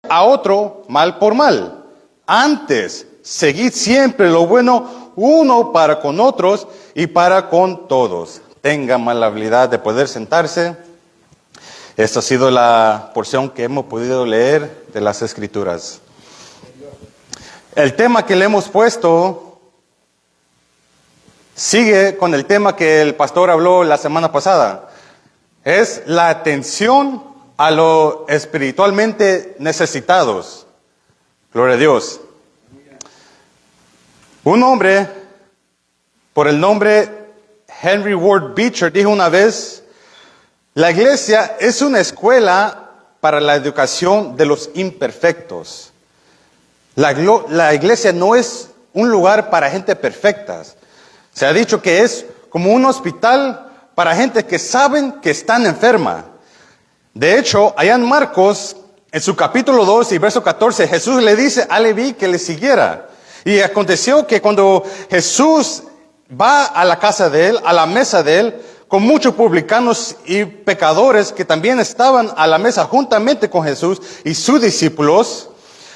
a otro mal por mal. Antes, seguid siempre lo bueno uno para con otros y para con todos. Tengan la habilidad de poder sentarse. Esta ha sido la porción que hemos podido leer de las Escrituras. El tema que le hemos puesto sigue con el tema que el pastor habló la semana pasada. Es la atención a lo espiritualmente necesitados. Gloria a Dios. Un hombre por el nombre Henry Ward Beecher dijo una vez: la iglesia es una escuela para la educación de los imperfectos. La iglesia no es un lugar para gente perfecta. Se ha dicho que es como un hospital para gente que saben que están enferma. De hecho, allá en Marcos, en su capítulo 2 y verso 14, Jesús le dice a Leví que le siguiera. Y aconteció que cuando Jesús va a la casa de él, a la mesa de él, con muchos publicanos y pecadores que también estaban a la mesa juntamente con Jesús y sus discípulos,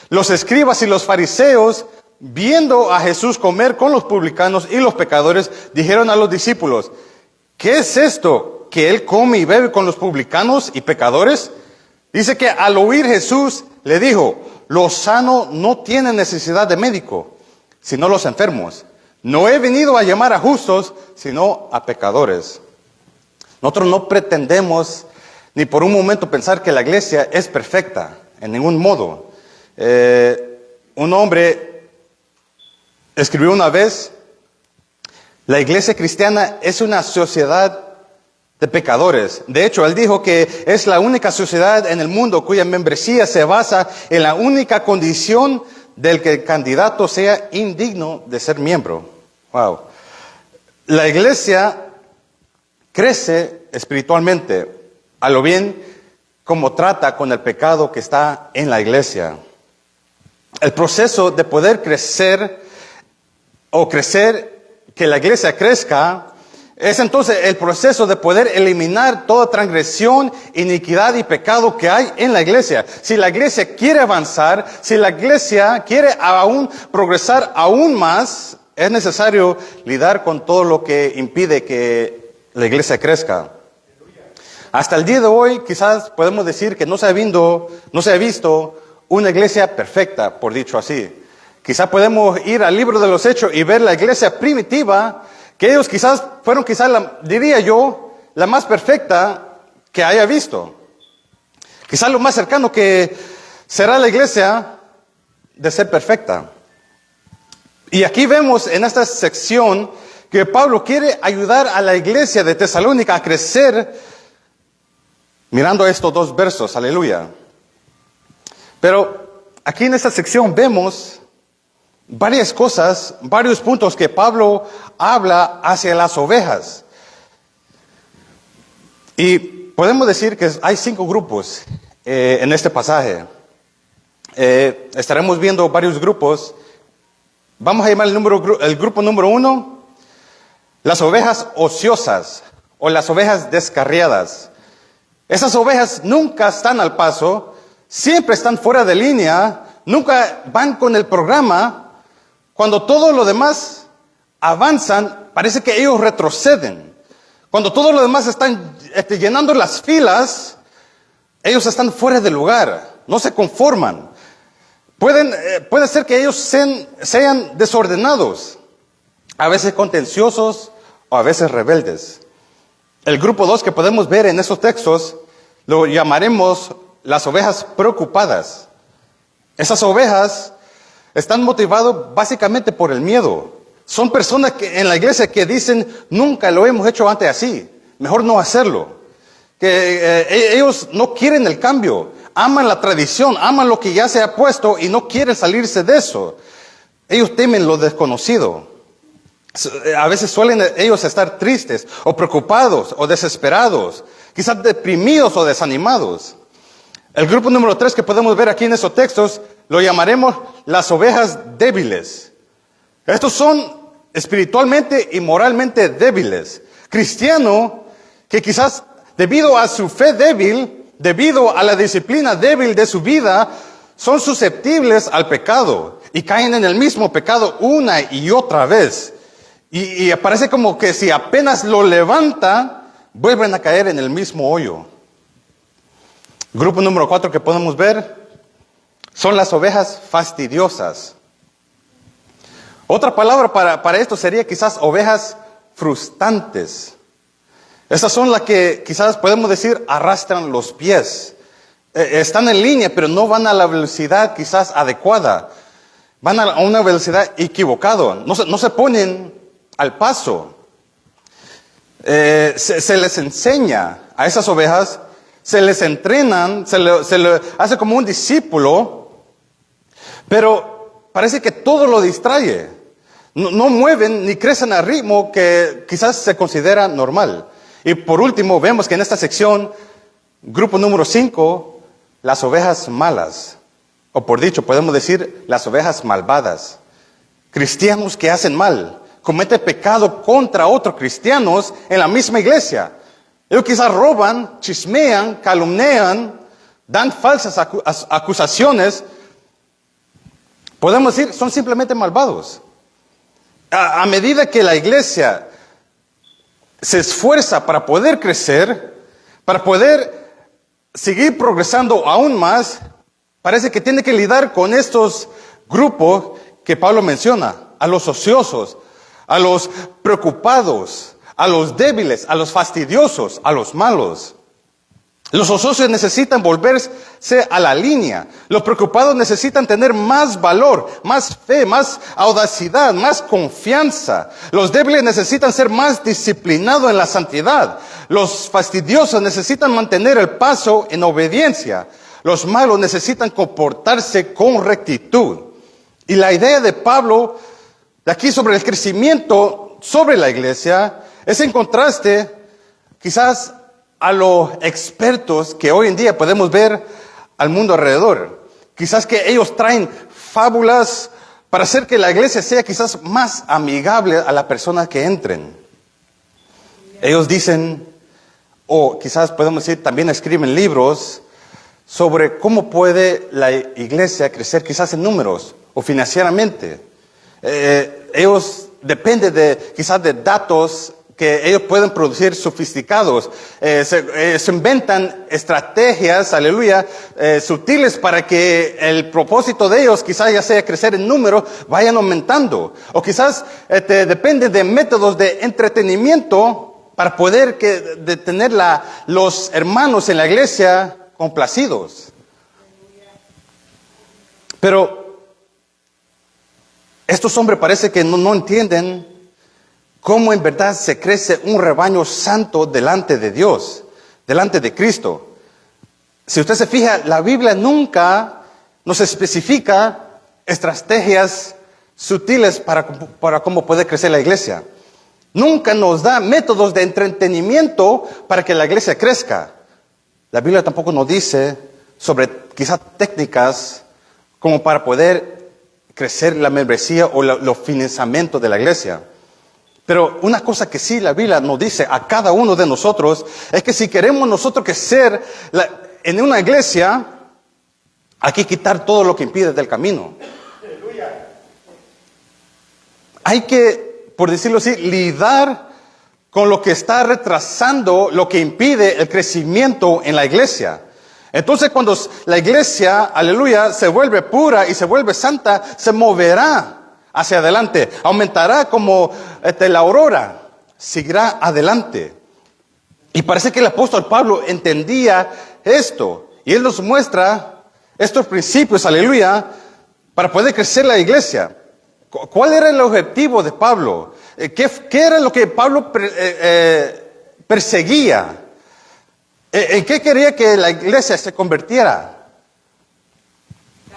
los escribas y los fariseos, viendo a Jesús comer con los publicanos y los pecadores, dijeron a los discípulos: ¿qué es esto que él come y bebe con los publicanos y pecadores? Dice que al oír Jesús le dijo: los sanos no tienen necesidad de médico, sino los enfermos. No he venido a llamar a justos, sino a pecadores. Nosotros no pretendemos ni por un momento pensar que la iglesia es perfecta, en ningún modo. Un hombre escribió una vez: la iglesia cristiana es una sociedad de pecadores. De hecho, él dijo que es la única sociedad en el mundo cuya membresía se basa en la única condición del que el candidato sea indigno de ser miembro. Wow. La iglesia crece espiritualmente a lo bien como trata con el pecado que está en la iglesia. El proceso de poder crecer o crecer, que la iglesia crezca, es entonces el proceso de poder eliminar toda transgresión, iniquidad y pecado que hay en la iglesia. Si la iglesia quiere avanzar, si la iglesia quiere aún progresar aún más, es necesario lidiar con todo lo que impide que la iglesia crezca. Hasta el día de hoy, quizás podemos decir que no se ha visto una iglesia perfecta, por dicho así. Quizás podemos ir al libro de los Hechos y ver la iglesia primitiva, que ellos fueron diría yo, la más perfecta que haya visto. Quizás lo más cercano que será la iglesia de ser perfecta. Y aquí vemos en esta sección que Pablo quiere ayudar a la iglesia de Tesalónica a crecer mirando estos dos versos, aleluya. Pero aquí en esta sección vemos varias cosas, varios puntos que Pablo habla hacia las ovejas. Y podemos decir que hay 5 grupos en este pasaje. Estaremos viendo varios grupos. Vamos a llamar el grupo número 1, las ovejas ociosas o las ovejas descarriadas. Esas ovejas nunca están al paso, siempre están fuera de línea, nunca van con el programa. Cuando todo lo demás avanzan, parece que ellos retroceden. Cuando todo lo demás están llenando las filas, ellos están fuera de lugar, no se conforman. Puede ser que ellos sean desordenados, a veces contenciosos o a veces rebeldes. El grupo 2 que podemos ver en esos textos lo llamaremos las ovejas preocupadas. Esas ovejas están motivadas básicamente por el miedo. Son personas que en la iglesia que dicen: nunca lo hemos hecho antes así, mejor no hacerlo. Ellos no quieren el cambio, aman la tradición, aman lo que ya se ha puesto y no quieren salirse de eso. Ellos temen lo desconocido. A veces suelen ellos estar tristes o preocupados o desesperados, quizás deprimidos o desanimados. El grupo número 3 que podemos ver aquí en esos textos lo llamaremos las ovejas débiles. Estos son espiritualmente y moralmente débiles. Cristiano que quizás debido a su fe débil, debido a la disciplina débil de su vida, son susceptibles al pecado y caen en el mismo pecado una y otra vez. Y parece como que si apenas lo levanta, vuelven a caer en el mismo hoyo. Grupo número 4 que podemos ver son las ovejas fastidiosas. Otra palabra para esto sería quizás ovejas frustrantes. Esas son las que quizás podemos decir arrastran los pies. Están en línea, pero no van a la velocidad quizás adecuada. Van a una velocidad equivocada. No se ponen al paso. Se les enseña a esas ovejas, se les entrenan, se le hace como un discípulo, pero parece que todo lo distrae. No mueven ni crecen al ritmo que quizás se considera normal. Y por último, vemos que en esta sección, grupo número 5, las ovejas malas. O por dicho, podemos decir las ovejas malvadas. Cristianos que hacen mal, cometen pecado contra otros cristianos en la misma iglesia. Ellos quizás roban, chismean, calumnian, dan falsas acusaciones. Podemos decir, son simplemente malvados. A medida que la iglesia se esfuerza para poder crecer, para poder seguir progresando aún más, parece que tiene que lidiar con estos grupos que Pablo menciona, a los ociosos, a los preocupados, a los débiles, a los fastidiosos, a los malos. Los ociosos necesitan volverse a la línea. Los preocupados necesitan tener más valor, más fe, más audacidad, más confianza. Los débiles necesitan ser más disciplinados en la santidad. Los fastidiosos necesitan mantener el paso en obediencia. Los malos necesitan comportarse con rectitud. Y la idea de Pablo de aquí sobre el crecimiento sobre la iglesia es en contraste quizás a los expertos que hoy en día podemos ver al mundo alrededor. Quizás que ellos traen fábulas para hacer que la iglesia sea quizás más amigable a las personas que entren. Ellos dicen, o quizás podemos decir, también escriben libros sobre cómo puede la iglesia crecer quizás en números o financieramente. Ellos dependen quizás de datos que ellos pueden producir sofisticados. Se inventan estrategias, aleluya, sutiles para que el propósito de ellos, quizás ya sea crecer en número, vayan aumentando. O quizás dependen de métodos de entretenimiento para poder tener los hermanos en la iglesia complacidos. Pero estos hombres parece que no entienden cómo en verdad se crece un rebaño santo delante de Dios, delante de Cristo. Si usted se fija, la Biblia nunca nos especifica estrategias sutiles para cómo puede crecer la iglesia. Nunca nos da métodos de entretenimiento para que la iglesia crezca. La Biblia tampoco nos dice sobre quizás técnicas como para poder crecer la membresía o los financiamientos de la iglesia. Pero una cosa que sí la Biblia nos dice a cada uno de nosotros es que si queremos nosotros crecer en una iglesia, hay que quitar todo lo que impide del camino. Hay que, por decirlo así, lidiar con lo que está retrasando, lo que impide el crecimiento en la iglesia. Entonces cuando la iglesia, aleluya, se vuelve pura y se vuelve santa, se moverá hacia adelante, aumentará como la aurora, seguirá adelante. Y parece que el apóstol Pablo entendía esto, y él nos muestra estos principios, aleluya, para poder crecer la iglesia. ¿Cuál era el objetivo de Pablo? ¿Qué era lo que Pablo perseguía? ¿En qué quería que la iglesia se convirtiera?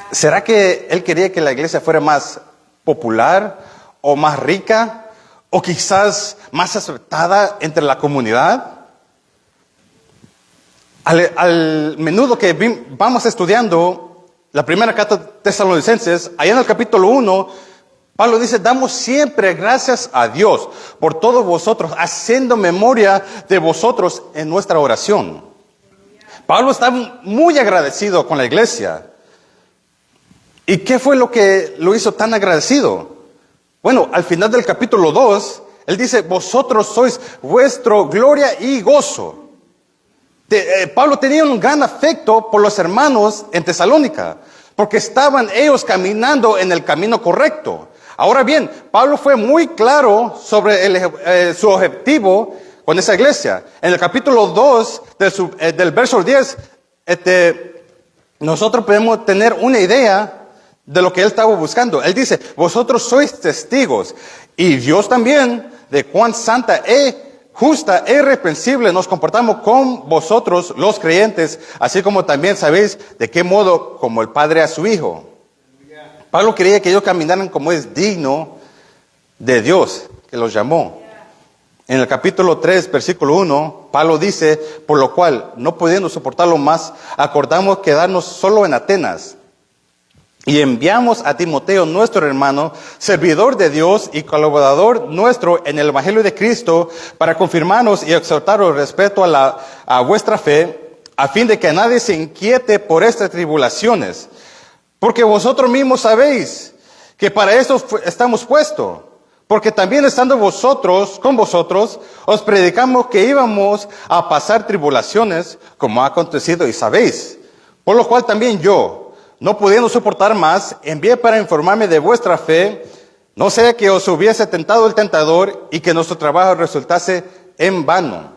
¿Será que él quería que la iglesia fuera más popular o más rica o quizás más aceptada entre la comunidad? Al menudo que vamos estudiando la primera carta de Tesalonicenses, allá en el capítulo 1, Pablo dice, damos siempre gracias a Dios por todos vosotros, haciendo memoria de vosotros en nuestra oración. Pablo está muy agradecido con la iglesia. ¿Y qué fue lo que lo hizo tan agradecido? Bueno, al final del capítulo 2, él dice, vosotros sois vuestro gloria y gozo. Pablo tenía un gran afecto por los hermanos en Tesalónica, porque estaban ellos caminando en el camino correcto. Ahora bien, Pablo fue muy claro sobre su objetivo con esa iglesia. En el capítulo 2 del verso 10, nosotros podemos tener una idea de lo que él estaba buscando. Él dice, vosotros sois testigos, y Dios también, de cuán santa justa e irreprensible nos comportamos con vosotros los creyentes, así como también sabéis de qué modo como el Padre a su Hijo. Pablo quería que ellos caminaran como es digno de Dios, que los llamó. En el capítulo 3, versículo 1, Pablo dice, por lo cual, no pudiendo soportarlo más, acordamos quedarnos solo en Atenas. Y enviamos a Timoteo, nuestro hermano, servidor de Dios y colaborador nuestro en el Evangelio de Cristo, para confirmarnos y exhortaros respecto a vuestra fe, a fin de que nadie se inquiete por estas tribulaciones. Porque vosotros mismos sabéis que para esto estamos puestos. Porque también estando con vosotros, os predicamos que íbamos a pasar tribulaciones, como ha acontecido y sabéis. Por lo cual también yo, no pudiendo soportar más, envié para informarme de vuestra fe, no sea que os hubiese tentado el tentador y que nuestro trabajo resultase en vano.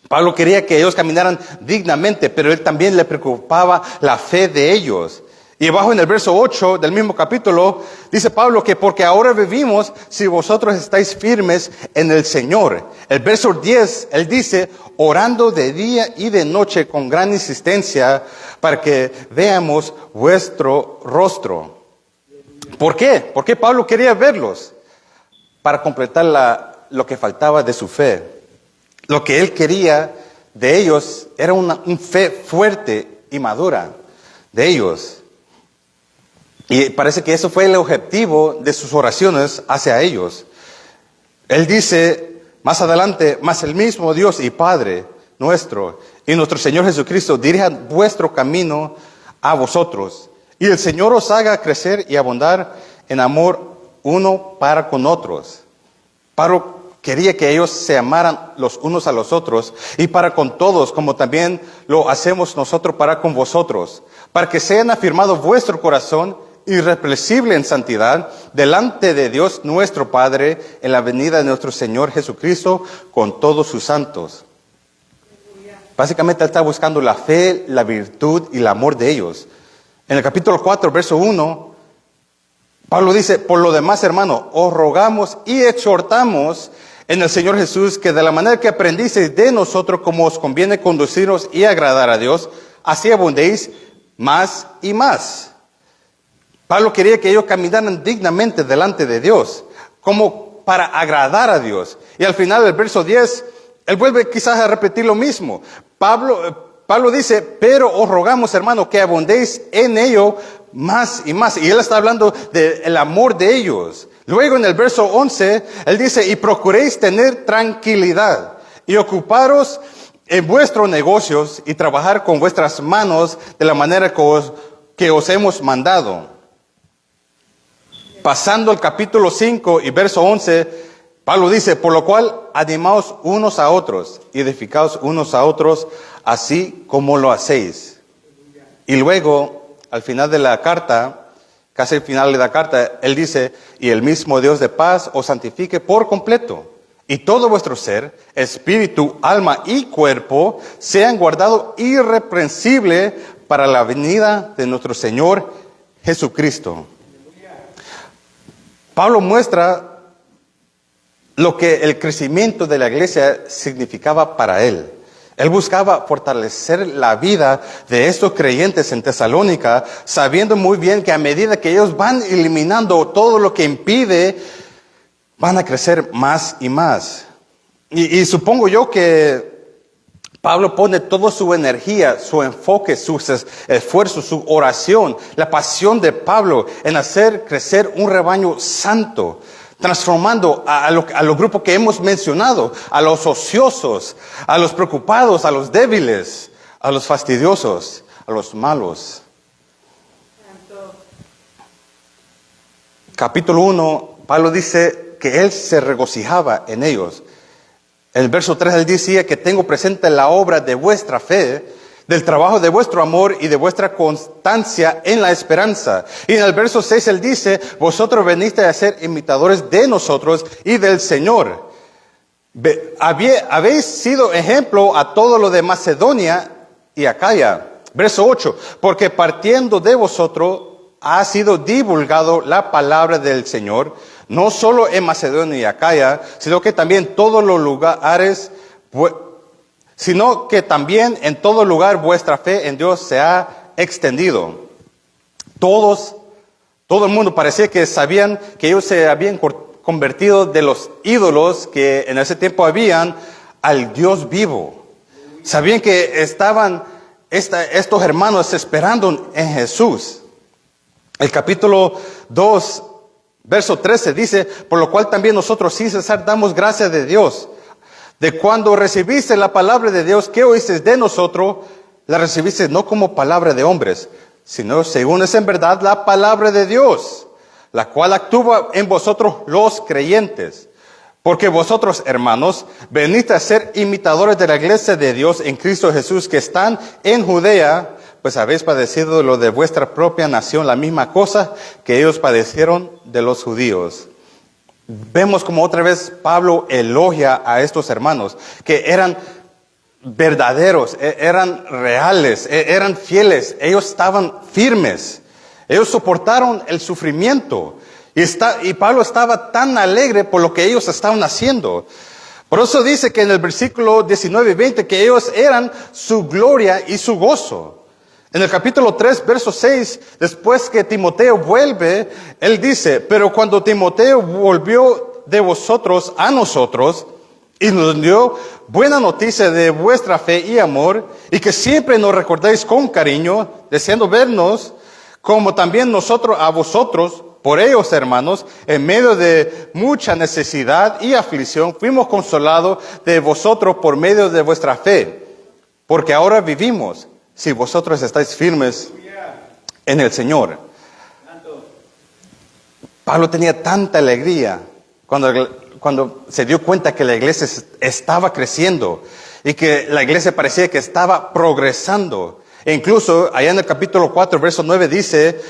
Pablo quería que ellos caminaran dignamente, pero él también le preocupaba la fe de ellos. Y abajo en el verso 8 del mismo capítulo, dice Pablo que porque ahora vivimos si vosotros estáis firmes en el Señor. El verso 10, él dice, orando de día y de noche con gran insistencia para que veamos vuestro rostro. ¿Por qué? Porque Pablo quería verlos para completar lo que faltaba de su fe. Lo que él quería de ellos era una fe fuerte y madura de ellos. Y parece que eso fue el objetivo de sus oraciones hacia ellos. Él dice más adelante, mas el mismo Dios y Padre nuestro y nuestro Señor Jesucristo dirijan vuestro camino a vosotros. Y el Señor os haga crecer y abundar en amor uno para con otros. Pablo quería que ellos se amaran los unos a los otros y para con todos, como también lo hacemos nosotros para con vosotros, para que sean afirmado vuestro corazón irreprensible en santidad delante de Dios nuestro Padre en la venida de nuestro Señor Jesucristo con todos sus santos. Básicamente él está buscando la fe, la virtud y el amor de ellos. En el capítulo 4, verso 1, Pablo dice, por lo demás, hermano, os rogamos y exhortamos en el Señor Jesús que de la manera que aprendisteis de nosotros como os conviene conduciros y agradar a Dios, así abundéis más y más. Pablo quería que ellos caminaran dignamente delante de Dios, como para agradar a Dios. Y al final del verso 10, él vuelve quizás a repetir lo mismo. Pablo dice, pero os rogamos, hermano, que abundéis en ello más y más. Y él está hablando del amor de ellos. Luego en el verso 11, él dice, y procuréis tener tranquilidad y ocuparos en vuestros negocios y trabajar con vuestras manos de la manera que os hemos mandado. Pasando al capítulo 5 y verso 11, Pablo dice, por lo cual animaos unos a otros y edificaos unos a otros, así como lo hacéis. Y luego, al final de la carta, casi al final de la carta, él dice, y el mismo Dios de paz os santifique por completo, y todo vuestro ser, espíritu, alma y cuerpo, sean guardados irreprensible para la venida de nuestro Señor Jesucristo. Pablo muestra lo que el crecimiento de la iglesia significaba para él. Él buscaba fortalecer la vida de estos creyentes en Tesalónica, sabiendo muy bien que a medida que ellos van eliminando todo lo que impide, van a crecer más y más. Y supongo yo que Pablo pone toda su energía, su enfoque, sus esfuerzos, su oración, la pasión de Pablo en hacer crecer un rebaño santo, transformando a los grupos que hemos mencionado, a los ociosos, a los preocupados, a los débiles, a los fastidiosos, a los malos. capítulo 1, Pablo dice que él se regocijaba en ellos. En el verso 3 él decía que tengo presente la obra de vuestra fe, del trabajo de vuestro amor y de vuestra constancia en la esperanza. Y en el verso 6 él dice, vosotros veniste a ser imitadores de nosotros y del Señor. Habéis sido ejemplo a todo lo de Macedonia y Acaya. Verso 8, porque partiendo de vosotros ha sido divulgado la palabra del Señor, no solo en Macedonia y Acaya, sino que también en todos los lugares, sino que también en todo lugar vuestra fe en Dios se ha extendido. Todo el mundo parecía que sabían que ellos se habían convertido de los ídolos que en ese tiempo habían al Dios vivo. Sabían que estaban estos hermanos esperando en Jesús. El capítulo 2, verso 13 dice, por lo cual también nosotros sin cesar damos gracias de Dios, de cuando recibiste la palabra de Dios que oíste de nosotros, la recibiste no como palabra de hombres, sino según es en verdad la palabra de Dios, la cual actúa en vosotros los creyentes. Porque vosotros, hermanos, veniste a ser imitadores de la iglesia de Dios en Cristo Jesús, que están en Judea, pues habéis padecido lo de vuestra propia nación, la misma cosa que ellos padecieron de los judíos. Vemos como otra vez Pablo elogia a estos hermanos, que eran verdaderos, eran reales, eran fieles, ellos estaban firmes, ellos soportaron el sufrimiento. Y Pablo estaba tan alegre por lo que ellos estaban haciendo. Por eso dice que en el versículo 19 y 20 que ellos eran su gloria y su gozo. En el capítulo 3, verso 6, después que Timoteo vuelve, él dice, pero cuando Timoteo volvió de vosotros a nosotros y nos dio buena noticia de vuestra fe y amor, y que siempre nos recordéis con cariño, deseando vernos, como también nosotros a vosotros, por ellos, hermanos, en medio de mucha necesidad y aflicción, fuimos consolados de vosotros por medio de vuestra fe. Porque ahora vivimos, si vosotros estáis firmes en el Señor. Pablo tenía tanta alegría cuando se dio cuenta que la iglesia estaba creciendo y que la iglesia parecía que estaba progresando. E incluso, allá en el capítulo 4, verso 9 dice,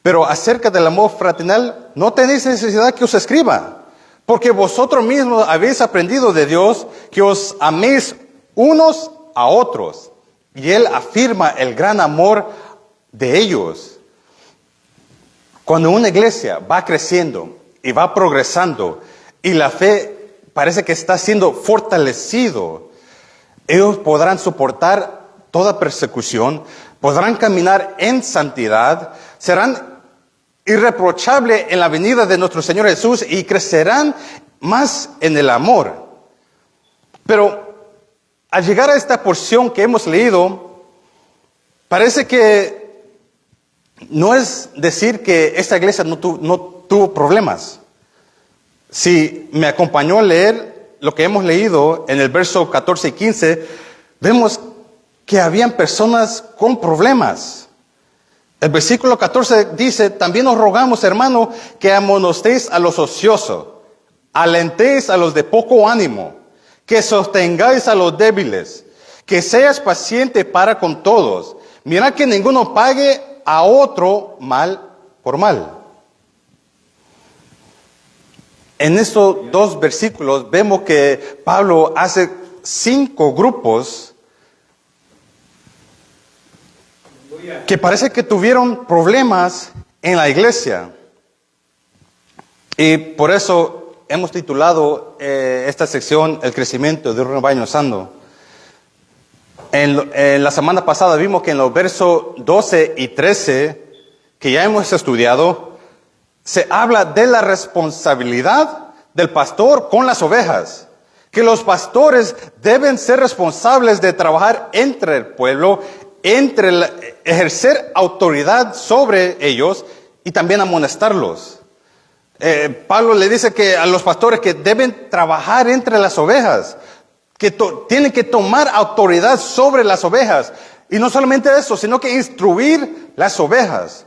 pero acerca del amor fraternal, no tenéis necesidad que os escriba, porque vosotros mismos habéis aprendido de Dios que os améis unos a otros. Y Él afirma el gran amor de ellos. Cuando una iglesia va creciendo y va progresando, y la fe parece que está siendo fortalecido, ellos podrán soportar toda persecución, podrán caminar en santidad, serán irreprochable en la venida de nuestro Señor Jesús y crecerán más en el amor. Pero al llegar a esta porción que hemos leído, parece que no es decir que esta iglesia no tuvo problemas. Si me acompañó a leer lo que hemos leído en el verso 14 y 15, vemos que habían personas con problemas. El versículo 14 dice, también os rogamos, hermano, que amonestéis a los ociosos, alentéis a los de poco ánimo, que sostengáis a los débiles, que seas paciente para con todos. Mirad que ninguno pague a otro mal por mal. En estos dos versículos vemos que Pablo hace 5 grupos que parece que tuvieron problemas en la iglesia. Y por eso hemos titulado esta sección El crecimiento de un rebaño sano. En la semana pasada vimos que en los versos 12 y 13, que ya hemos estudiado, se habla de la responsabilidad del pastor con las ovejas. Que los pastores deben ser responsables de trabajar entre el pueblo, ejercer autoridad sobre ellos y también amonestarlos. Pablo le dice que a los pastores que deben trabajar entre las ovejas, que tienen que tomar autoridad sobre las ovejas. Y no solamente eso, sino que instruir las ovejas.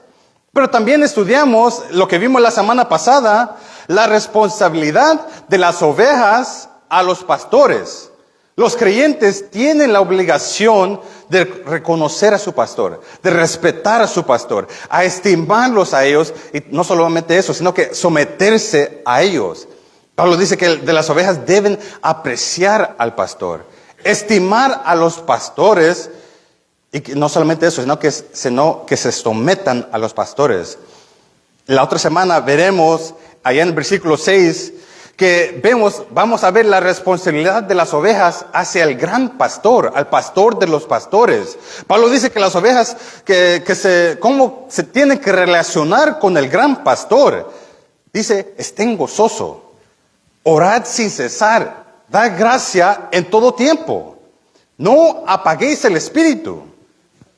Pero también estudiamos lo que vimos la semana pasada, la responsabilidad de las ovejas a los pastores. Los creyentes tienen la obligación de reconocer a su pastor, de respetar a su pastor, a estimarlos a ellos, y no solamente eso, sino que someterse a ellos. Pablo dice que de las ovejas deben apreciar al pastor, estimar a los pastores, y que no solamente eso, sino que se sometan a los pastores. La otra semana veremos, allá en el versículo 6, que vamos a ver la responsabilidad de las ovejas hacia el gran pastor, al pastor de los pastores. Pablo dice que las ovejas, cómo se tienen que relacionar con el gran pastor. Dice, estén gozoso, orad sin cesar, dad gracia en todo tiempo. No apaguéis el espíritu.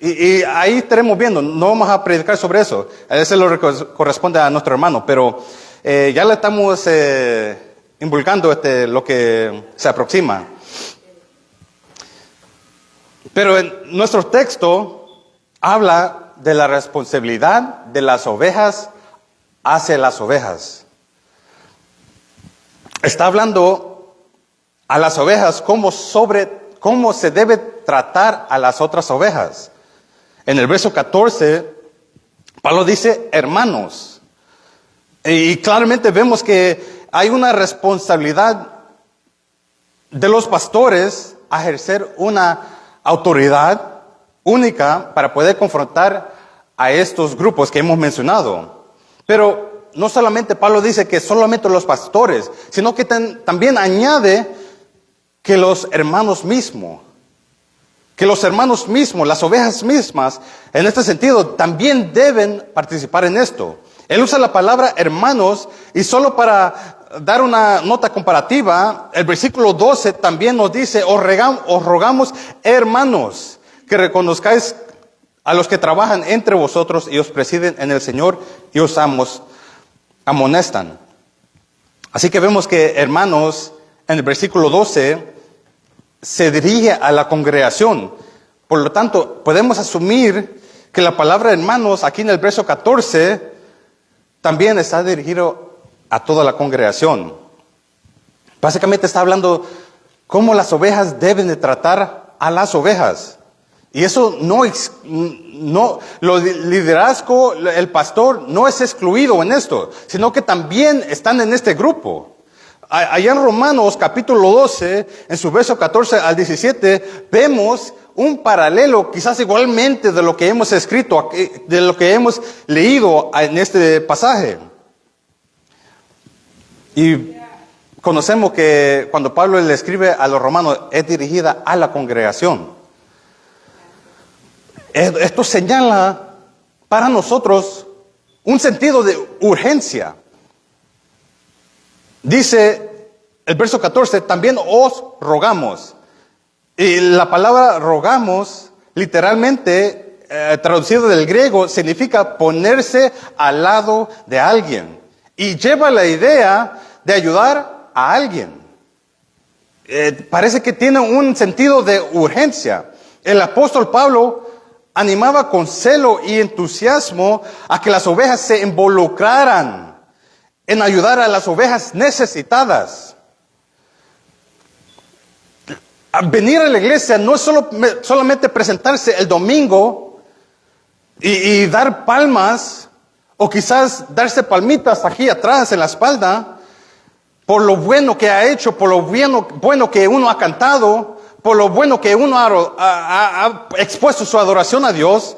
Y ahí estaremos viendo, no vamos a predicar sobre eso. Eso lo corresponde a nuestro hermano, pero ya le estamos invulgando lo que se aproxima. Pero en nuestro texto habla de la responsabilidad de las ovejas hacia las ovejas. Está hablando a las ovejas cómo se debe tratar a las otras ovejas. En el verso 14, Pablo dice hermanos. Y claramente vemos que hay una responsabilidad de los pastores a ejercer una autoridad única para poder confrontar a estos grupos que hemos mencionado. Pero no solamente Pablo dice que solamente los pastores, sino que también añade que los hermanos mismos, las ovejas mismas, en este sentido, también deben participar en esto. Él usa la palabra hermanos, y solo para dar una nota comparativa, el versículo 12 también nos dice, os rogamos hermanos, que reconozcáis a los que trabajan entre vosotros y os presiden en el Señor y os amonestan. Así que vemos que hermanos, en el versículo 12, se dirige a la congregación. Por lo tanto, podemos asumir que la palabra hermanos aquí en el verso 14 también está dirigido a toda la congregación. Básicamente está hablando cómo las ovejas deben de tratar a las ovejas. Y eso liderazgo, el pastor no es excluido en esto, sino que también están en este grupo. Allá en Romanos capítulo 12, en su verso 14 al 17, vemos un paralelo quizás igualmente de lo que hemos escrito, de lo que hemos leído en este pasaje. Y conocemos que cuando Pablo le escribe a los romanos es dirigida a la congregación. Esto señala para nosotros un sentido de urgencia. Dice el verso 14, también os rogamos. Y la palabra rogamos, literalmente, traducido del griego, significa ponerse al lado de alguien. Y lleva la idea de ayudar a alguien. Parece que tiene un sentido de urgencia. El apóstol Pablo animaba con celo y entusiasmo a que las ovejas se involucraran en ayudar a las ovejas necesitadas. Venir a la iglesia no es solamente presentarse el domingo y dar palmas, o quizás darse palmitas aquí atrás en la espalda, por lo bueno que ha hecho, por lo bueno que uno ha cantado, por lo bueno que uno ha expuesto su adoración a Dios.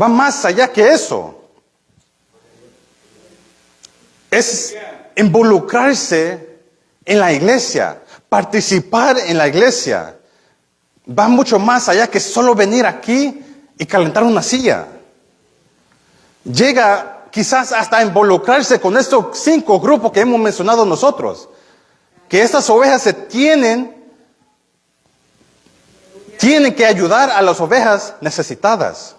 Va más allá que eso. Es involucrarse en la iglesia, participar en la iglesia. Va mucho más allá que solo venir aquí y calentar una silla. Llega quizás hasta involucrarse con estos 5 grupos que hemos mencionado nosotros. Que estas ovejas tienen que ayudar a las ovejas necesitadas.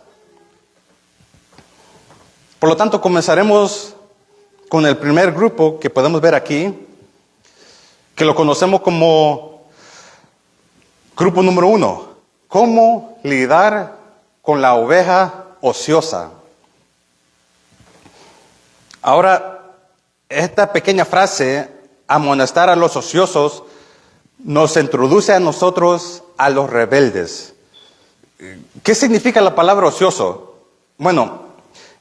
Por lo tanto, comenzaremos con el primer grupo que podemos ver aquí, que lo conocemos como grupo número 1. ¿Cómo lidiar con la oveja ociosa? Ahora, esta pequeña frase, amonestar a los ociosos, nos introduce a nosotros a los rebeldes. ¿Qué significa la palabra ocioso? Bueno,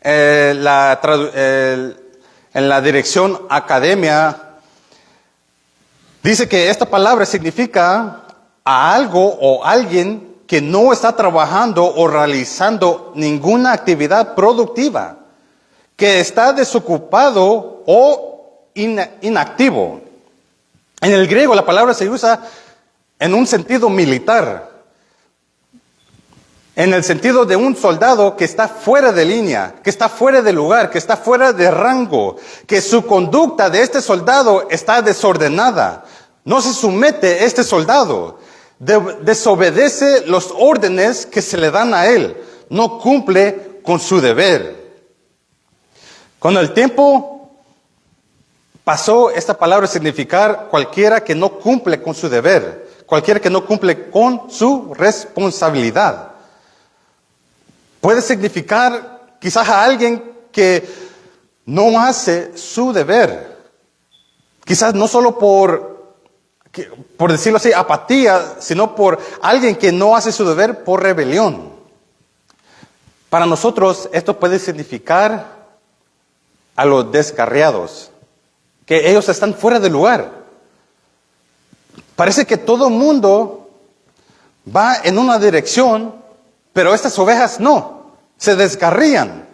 en la dirección academia dice que esta palabra significa a algo o alguien que no está trabajando o realizando ninguna actividad productiva, que está desocupado o inactivo. En el griego la palabra se usa en un sentido militar, en el sentido de un soldado que está fuera de línea, que está fuera de lugar, que está fuera de rango, que su conducta de este soldado está desordenada. No se somete este soldado, desobedece los órdenes que se le dan a él, no cumple con su deber. Con el tiempo pasó esta palabra a significar cualquiera que no cumple con su deber, cualquiera que no cumple con su responsabilidad. Puede significar quizás a alguien que no hace su deber. Quizás no solo por decirlo así, apatía, sino por alguien que no hace su deber por rebelión. Para nosotros esto puede significar a los descarriados, que ellos están fuera de lugar. Parece que todo el mundo va en una dirección, pero estas ovejas no, se descarrían.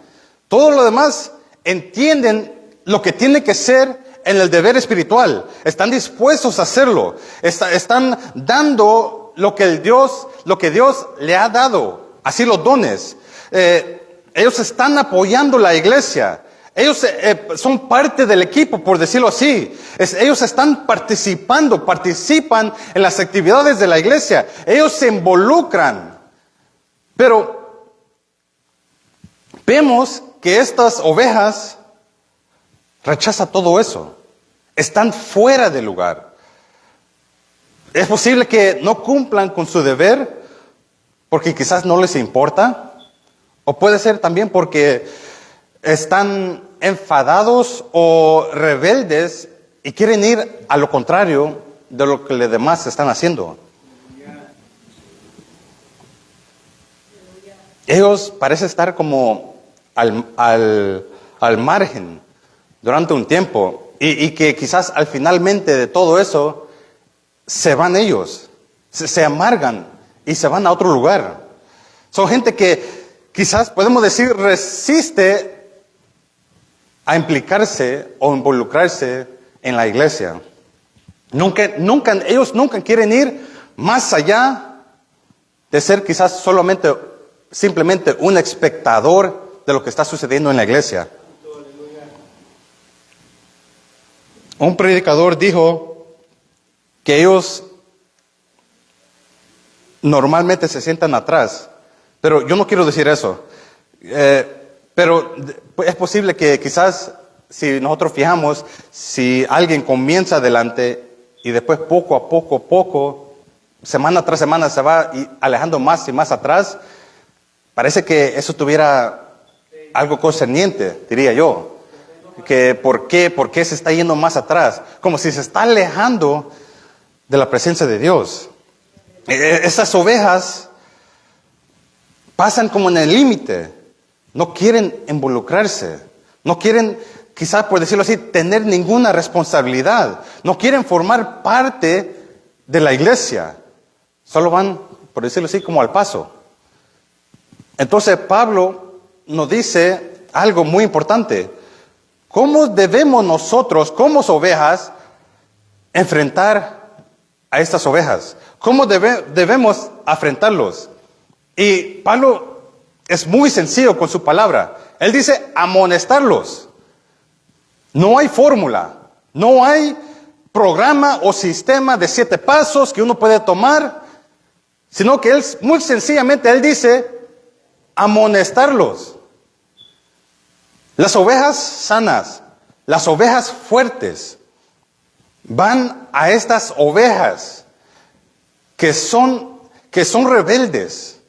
Todo lo demás entienden lo que tiene que ser en el deber espiritual. Están dispuestos a hacerlo. Están dando lo que Dios le ha dado. Así los dones. Ellos están apoyando la iglesia. Ellos son parte del equipo, por decirlo así. Ellos están participan en las actividades de la iglesia. Ellos se involucran. Pero vemos que estas ovejas rechazan todo eso. Están fuera de lugar. Es posible que no cumplan con su deber porque quizás no les importa. O puede ser también porque están enfadados o rebeldes y quieren ir a lo contrario de lo que los demás están haciendo. Ellos parecen estar como al margen durante un tiempo y que quizás al finalmente de todo eso se van ellos, se amargan y se van a otro lugar. Son gente que quizás podemos decir resiste a implicarse o involucrarse en la iglesia. Ellos nunca quieren ir más allá de ser quizás simplemente un espectador de lo que está sucediendo en la iglesia. Un predicador dijo que ellos normalmente se sientan atrás, pero yo no quiero decir eso. Pero es posible que quizás si nosotros fijamos, si alguien comienza adelante y después poco a poco, semana tras semana se va alejando más y más atrás, parece que eso tuviera algo concerniente, diría yo. Que ¿por qué se está yendo más atrás? Como si se está alejando de la presencia de Dios. Esas ovejas pasan como en el límite. No quieren involucrarse. No quieren, quizás por decirlo así, tener ninguna responsabilidad. No quieren formar parte de la iglesia. Solo van, por decirlo así, como al paso. Entonces Pablo nos dice algo muy importante. ¿Cómo debemos nosotros, como ovejas, enfrentar a estas ovejas? ¿Cómo debemos afrontarlos? Y Pablo es muy sencillo con su palabra. Él dice amonestarlos. No hay fórmula, no hay programa o sistema de 7 pasos que uno puede tomar, sino que él, muy sencillamente, él dice amonestarlos. Las ovejas sanas, las ovejas fuertes, van a estas ovejas que son rebeldes,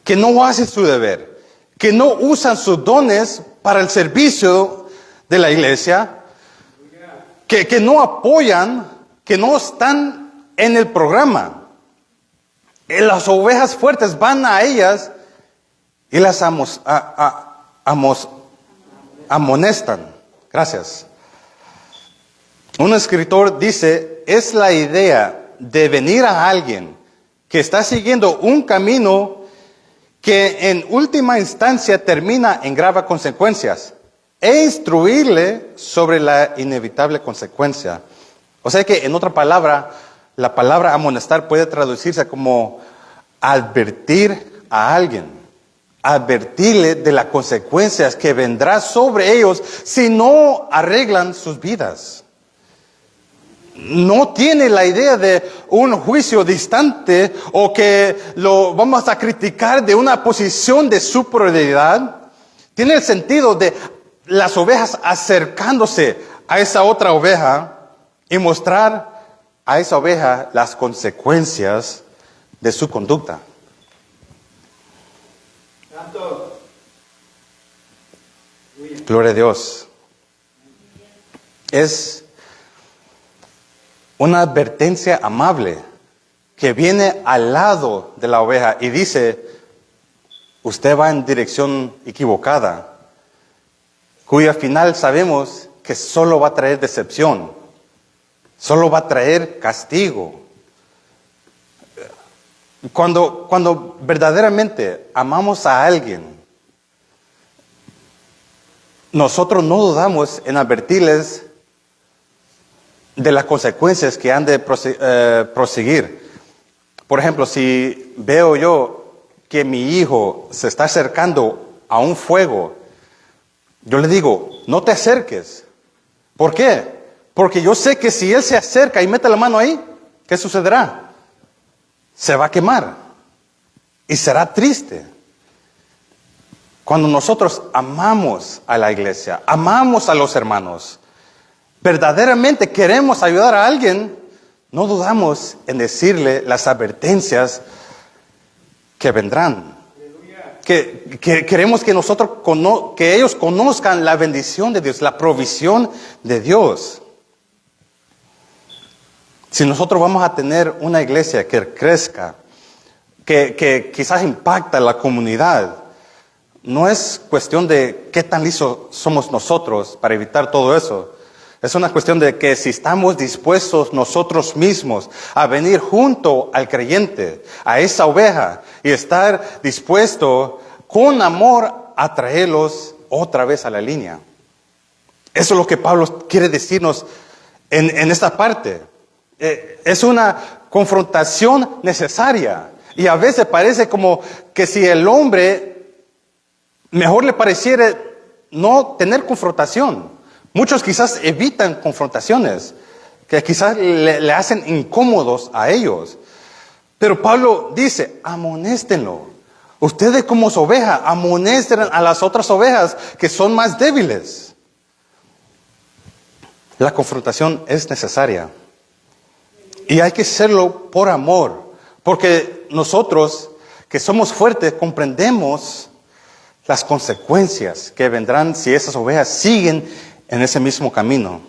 que no hacen su deber, que no usan sus dones para el servicio de la iglesia que no apoyan, que no están en el programa. Las ovejas fuertes van a ellas y las amonestan. Gracias. Un escritor dice, es la idea de venir a alguien que está siguiendo un camino que en última instancia termina en graves consecuencias e instruirle sobre la inevitable consecuencia. O sea que, en otra palabra, la palabra amonestar puede traducirse como advertir a alguien, advertirle de las consecuencias que vendrá sobre ellos si no arreglan sus vidas. No tiene la idea de un juicio distante o que lo vamos a criticar de una posición de superioridad. Tiene el sentido de las ovejas acercándose a esa otra oveja y mostrar a esa oveja las consecuencias de su conducta. Gloria a Dios. Es una advertencia amable que viene al lado de la oveja y dice, usted va en dirección equivocada, cuya final sabemos que solo va a traer decepción, solo va a traer castigo. Cuando verdaderamente amamos a alguien, nosotros no dudamos en advertirles de las consecuencias que han de proseguir. Por ejemplo, si veo yo que mi hijo se está acercando a un fuego, yo le digo, no te acerques. ¿Por qué? Porque yo sé que si él se acerca y mete la mano ahí, ¿qué sucederá? Se va a quemar y será triste. Cuando nosotros amamos a la iglesia, amamos a los hermanos, verdaderamente queremos ayudar a alguien, no dudamos en decirle las advertencias que vendrán. Que queremos que que ellos conozcan la bendición de Dios, la provisión de Dios. Si nosotros vamos a tener una iglesia que crezca, que quizás impacta a la comunidad, no es cuestión de qué tan listos somos nosotros para evitar todo eso. Es una cuestión de que si estamos dispuestos nosotros mismos a venir junto al creyente, a esa oveja, y estar dispuesto con amor a traerlos otra vez a la línea. Eso es lo que Pablo quiere decirnos en esta parte. Es una confrontación necesaria. Y a veces parece como que si el hombre mejor le pareciera no tener confrontación. Muchos quizás evitan confrontaciones que quizás le hacen incómodos a ellos. Pero Pablo dice, amonéstenlo. Ustedes como su oveja, amonesten a las otras ovejas que son más débiles. La confrontación es necesaria. Y hay que hacerlo por amor. Porque nosotros, que somos fuertes, comprendemos las consecuencias que vendrán si esas ovejas siguen en ese mismo camino.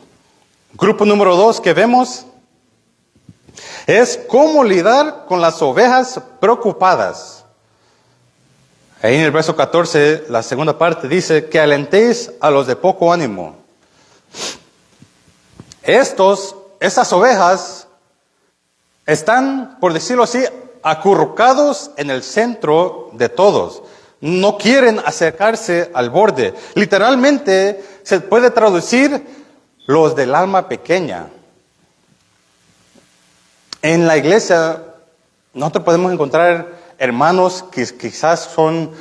Grupo número 2 que vemos es cómo lidiar con las ovejas preocupadas. Ahí en el verso 14, la segunda parte dice que alentéis a los de poco ánimo. Estas ovejas están, por decirlo así, acurrucados en el centro de todos. No quieren acercarse al borde. Literalmente se puede traducir los del alma pequeña. En la iglesia nosotros podemos encontrar hermanos que quizás son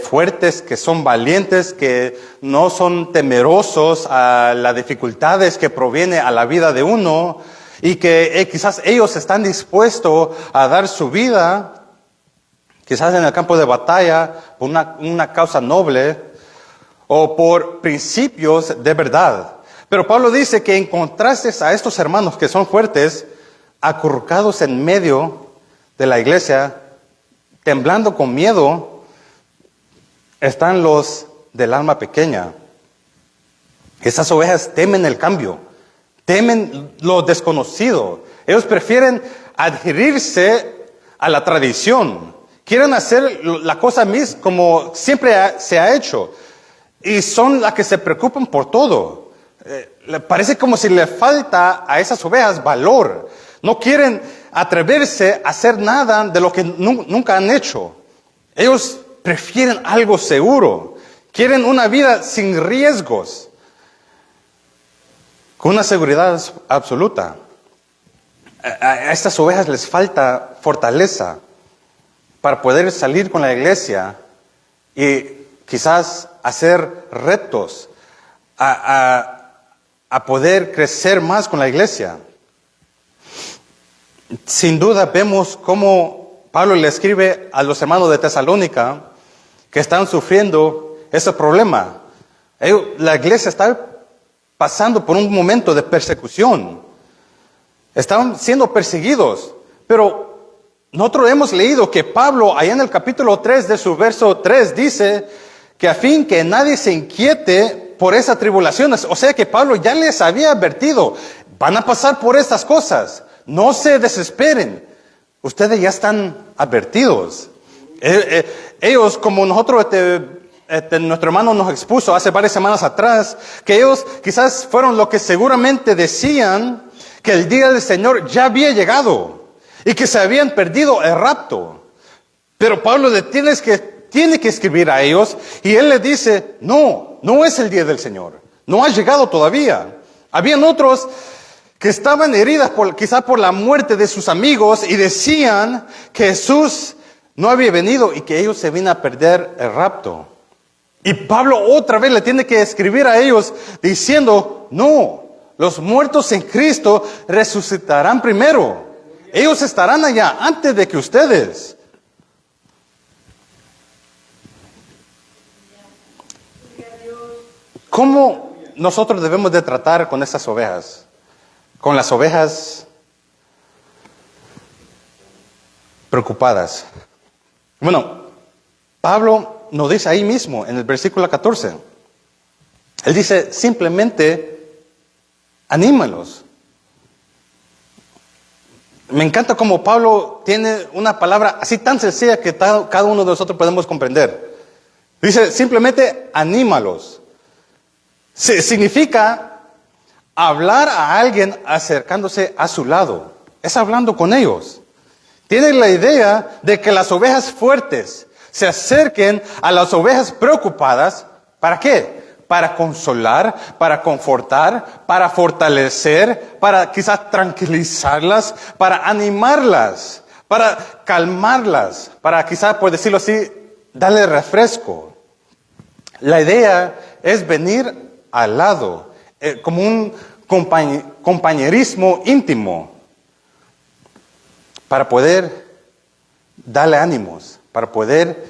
fuertes, que son valientes, que no son temerosos a las dificultades que provienen a la vida de uno y que quizás ellos están dispuestos a dar su vida, quizás en el campo de batalla, por una causa noble o por principios de verdad. Pero Pablo dice que en contraste a estos hermanos que son fuertes, acurrucados en medio de la iglesia, temblando con miedo, están los del alma pequeña. Esas ovejas temen el cambio, temen lo desconocido. Ellos prefieren adherirse a la tradición. Quieren hacer la cosa misma como siempre se ha hecho. Y son las que se preocupan por todo. Parece como si le falta a esas ovejas valor. No quieren atreverse a hacer nada de lo que nunca han hecho. Ellos prefieren algo seguro. Quieren una vida sin riesgos, con una seguridad absoluta. A estas ovejas les falta fortaleza para poder salir con la iglesia y quizás hacer retos a poder crecer más con la iglesia. Sin duda vemos cómo Pablo le escribe a los hermanos de Tesalónica que están sufriendo ese problema. La iglesia está pasando por un momento de persecución. Están siendo perseguidos. Pero nosotros hemos leído que Pablo, allá en el capítulo 3 de su verso 3, dice que a fin que nadie se inquiete por esas tribulaciones. O sea que Pablo ya les había advertido, van a pasar por estas cosas. No se desesperen. Ustedes ya están advertidos. Ellos, como nosotros, nuestro hermano nos expuso hace varias semanas atrás, que ellos quizás fueron lo que seguramente decían que el día del Señor ya había llegado y que se habían perdido el rapto. Pero Pablo tiene que escribir a ellos y él les dice, no es el día del Señor. No ha llegado todavía. Habían otros que estaban heridas quizás por la muerte de sus amigos y decían que Jesús no había venido y que ellos se vienen a perder el rapto. Y Pablo otra vez le tiene que escribir a ellos diciendo, no, los muertos en Cristo resucitarán primero. Ellos estarán allá antes de que ustedes. ¿Cómo nosotros debemos de tratar con estas ovejas? Con las ovejas preocupadas. Bueno, Pablo nos dice ahí mismo, en el versículo 14. Él dice, simplemente anímalos. Me encanta cómo Pablo tiene una palabra así tan sencilla que cada uno de nosotros podemos comprender. Dice, simplemente anímalos. Significa hablar a alguien acercándose a su lado. Es hablando con ellos. Tiene la idea de que las ovejas fuertes se acerquen a las ovejas preocupadas. ¿Para qué? Para consolar, para confortar, para fortalecer, para quizás tranquilizarlas, para animarlas, para calmarlas, para quizás, por decirlo así, darle refresco. La idea es venir al lado, como un compañerismo íntimo, para poder darle ánimos, para poder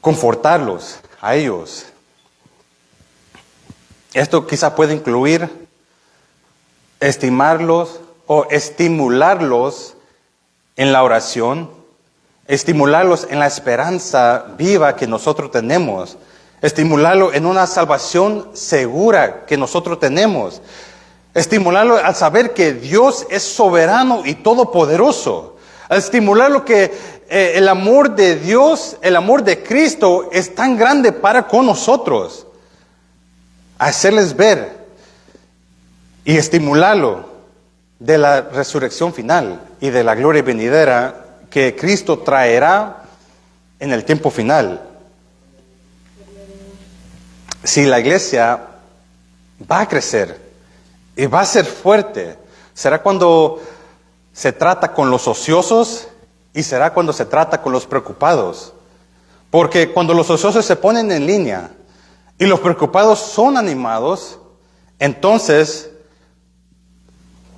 confortarlos a ellos. Esto quizá puede incluir estimarlos o estimularlos en la oración, estimularlos en la esperanza viva que nosotros tenemos, estimularlo en una salvación segura que nosotros tenemos, estimularlo al saber que Dios es soberano y todopoderoso, al estimularlo que el amor de Dios, el amor de Cristo es tan grande para con nosotros, hacerles ver y estimularlo de la resurrección final y de la gloria venidera que Cristo traerá en el tiempo final. Si la iglesia va a crecer y va a ser fuerte, será cuando se trata con los ociosos y será cuando se trata con los preocupados. Porque cuando los ociosos se ponen en línea y los preocupados son animados, entonces